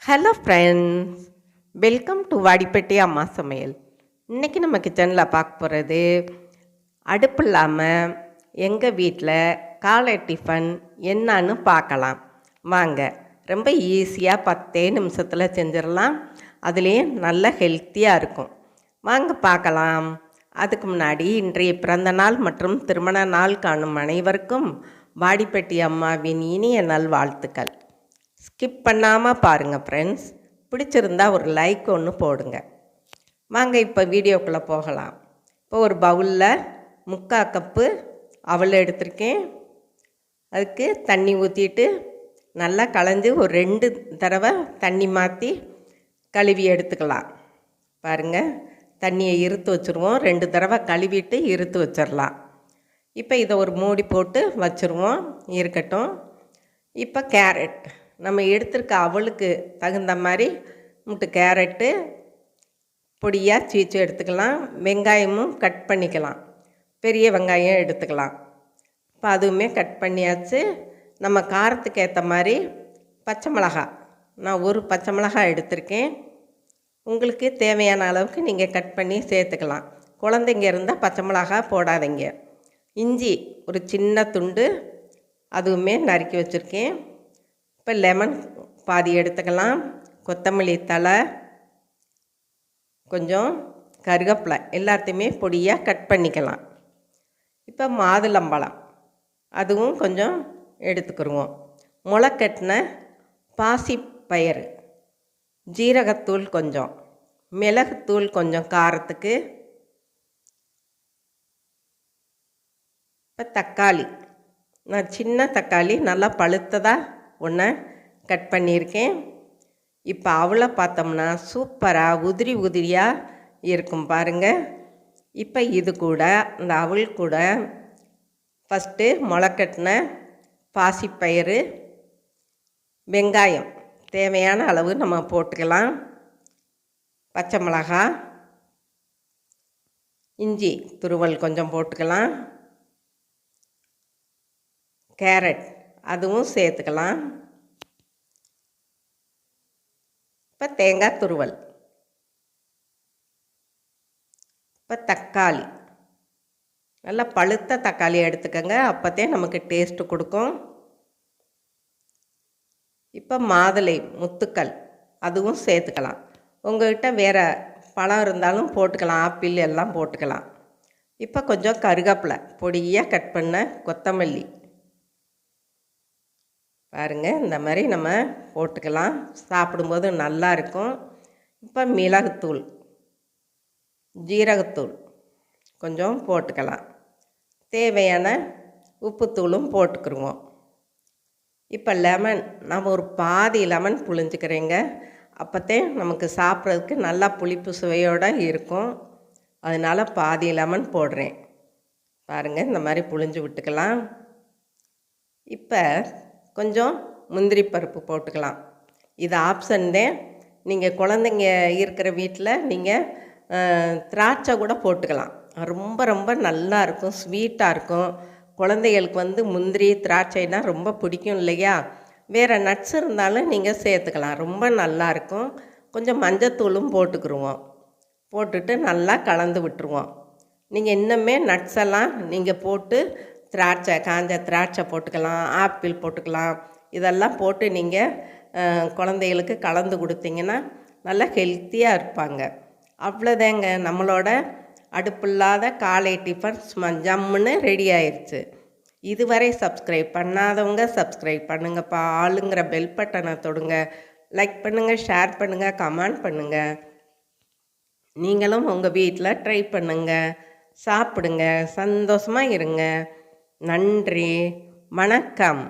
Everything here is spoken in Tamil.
Hello friends, welcome to Vadipatti அம்மா சமையல். இன்றைக்கி நம்ம கிச்சனில் பார்க்க போகிறது அடுப்பு இல்லாமல் எங்கள் வீட்டில் காலை டிஃபன் என்னான்னு பார்க்கலாம் வாங்க. ரொம்ப ஈஸியாக 10 நிமிஷத்தில் செஞ்சிடலாம். அதுலேயும் நல்ல ஹெல்த்தியாக இருக்கும். வாங்க பார்க்கலாம். அதுக்கு முன்னாடி இன்றைய பிறந்த நாள் மற்றும் திருமண நாள் காணும் அனைவருக்கும் வாடிப்பட்டி அம்மாவின் இனிய நல்வாழ்த்துக்கள். ஸ்கிப் பண்ணாமல் பாருங்கள் ஃப்ரெண்ட்ஸ். பிடிச்சிருந்தா ஒரு லைக் ஒன்று போடுங்க. வாங்க இப்போ வீடியோக்குள்ளே போகலாம். இப்போ ஒரு பவுலில் 3/4 கப்பு அவல் எடுத்திருக்கேன். அதுக்கு தண்ணி ஊற்றிட்டு நல்லா களைஞ்சி ஒரு 2 தடவை தண்ணி மாற்றி கழுவி எடுத்துக்கலாம். பாருங்கள், தண்ணியை இருத்து வச்சுருவோம். 2 தடவை கழுவிட்டு இருத்து வச்சிடலாம். இப்போ இதை ஒரு மூடி போட்டு வச்சுருவோம், இருக்கட்டும். இப்போ கேரட் நம்ம எடுத்துருக்க அவளுக்கு தகுந்த மாதிரி முட்டு கேரட்டு பொடியாக சீச்சு எடுத்துக்கலாம். வெங்காயமும் கட் பண்ணிக்கலாம். பெரிய வெங்காயம் எடுத்துக்கலாம். இப்போ அதுவுமே கட் பண்ணியாச்சு. நம்ம காரத்துக்கு ஏற்ற மாதிரி பச்சை மிளகா, நான் ஒரு பச்சை மிளகா எடுத்திருக்கேன். உங்களுக்கு தேவையான அளவுக்கு நீங்கள் கட் பண்ணி சேர்த்துக்கலாம். குழந்தைங்க இருந்தால் பச்சை மிளகா போடாதீங்க. இஞ்சி ஒரு சின்ன துண்டு, அதுவுமே நறுக்கி வச்சுருக்கேன். இப்போ லெமன் பாதி எடுத்துக்கலாம். கொத்தமல்லி தழை, கொஞ்சம் கருவேப்பிலை, எல்லாத்தையுமே பொடியாக கட் பண்ணிக்கலாம். இப்போ மாதுளம்பழம் அதுவும் கொஞ்சம் எடுத்துக்கிடுவோம். முளைக்கட்டின பாசிப்பயிறு, ஜீரகத்தூள் கொஞ்சம், மிளகுத்தூள் கொஞ்சம் காரத்துக்கு. இப்போ தக்காளி, நான் சின்ன தக்காளி நல்லா பழுத்ததாக ஒன்று கட் பண்ணியிருக்கேன். இப்போ அவளை பார்த்தோம்னா சூப்பராக உதிரி உதிரியாக இருக்கும் பாருங்கள். இப்போ இது கூட இந்த அவள் கூட ஃபஸ்ட்டு முளைக்கட்டின பாசிப்பயிறு, வெங்காயம் தேவையான அளவு நம்ம போட்டுக்கலாம். பச்சை மிளகா, இஞ்சி துருவல் கொஞ்சம் போட்டுக்கலாம். கேரட் அதுவும் சேர்த்துக்கலாம். இப்போ தேங்காய் துருவல், இப்போ தக்காளி, நல்லா பழுத்த தக்காளி எடுத்துக்கோங்க, அப்போத்தே நமக்கு டேஸ்ட்டு கொடுக்கும். இப்போ மாதுளை முத்துக்கள் அதுவும் சேர்த்துக்கலாம். உங்கள்கிட்ட வேறு பழம் இருந்தாலும் போட்டுக்கலாம், ஆப்பிள் எல்லாம் போட்டுக்கலாம். இப்போ கொஞ்சம் கருவேப்பிலை, பொடியாக கட் பண்ண கொத்தமல்லி பாருங்கள், இந்த மாதிரி நம்ம போட்டுக்கலாம். சாப்பிடும்போது நல்லா இருக்கும். இப்போ மிளகுத்தூள், ஜீரகத்தூள் கொஞ்சம் போட்டுக்கலாம். தேவையான உப்புத்தூளும் போட்டுக்கிடுவோம். இப்போ லெமன், நம்ம ஒரு பாதி லெமன் புழிஞ்சிக்கிறேங்க. அப்போத்தே நமக்கு சாப்பிட்றதுக்கு நல்லா புளிப்பு சுவையோடு இருக்கும். அதனால் பாதி லெமன் போடுறேன். பாருங்கள், இந்த மாதிரி புழிஞ்சு விட்டுக்கலாம். இப்போ கொஞ்சம் முந்திரி பருப்பு போட்டுக்கலாம். இது ஆப்ஷன் தான். நீங்கள் குழந்தைங்க இருக்கிற வீட்டில் நீங்கள் திராட்சை கூட போட்டுக்கலாம். ரொம்ப ரொம்ப நல்லா இருக்கும், ஸ்வீட்டாக இருக்கும். குழந்தைகளுக்கு முந்திரி திராட்சைனா ரொம்ப பிடிக்கும் இல்லையா? வேறு நட்ஸ் இருந்தாலும் நீங்கள் சேர்த்துக்கலாம், ரொம்ப நல்லாயிருக்கும். கொஞ்சம் மஞ்சத்தூளும் போட்டுக்கிடுவோம். போட்டுட்டு நல்லா கலந்து விட்டுருவோம். நீங்கள் இன்னுமே நட்ஸ் எல்லாம் நீங்கள் போட்டு திராட்சை, காஞ்ச திராட்சை போட்டுக்கலாம், ஆப்பிள் போட்டுக்கலாம். இதெல்லாம் போட்டு நீங்கள் குழந்தைகளுக்கு கலந்து கொடுத்தீங்கன்னா நல்லா ஹெல்த்தியாக இருப்பாங்க. அவ்வளோதாங்க, நம்மளோட அடுப்பில்லாத காலை டிஃபன் ஜம்முன்னு ரெடி ஆயிடுச்சு. இதுவரை சப்ஸ்கிரைப் பண்ணாதவங்க சப்ஸ்கிரைப் பண்ணுங்கப்பா. ஆளுங்கிற பெல் பட்டனை தொடுங்க. லைக் பண்ணுங்கள், ஷேர் பண்ணுங்கள், கமெண்ட் பண்ணுங்கள். நீங்களும் உங்கள் வீட்டில் ட்ரை பண்ணுங்கள், சாப்பிடுங்க, சந்தோஷமாக இருங்க. நன்றி, வணக்கம்.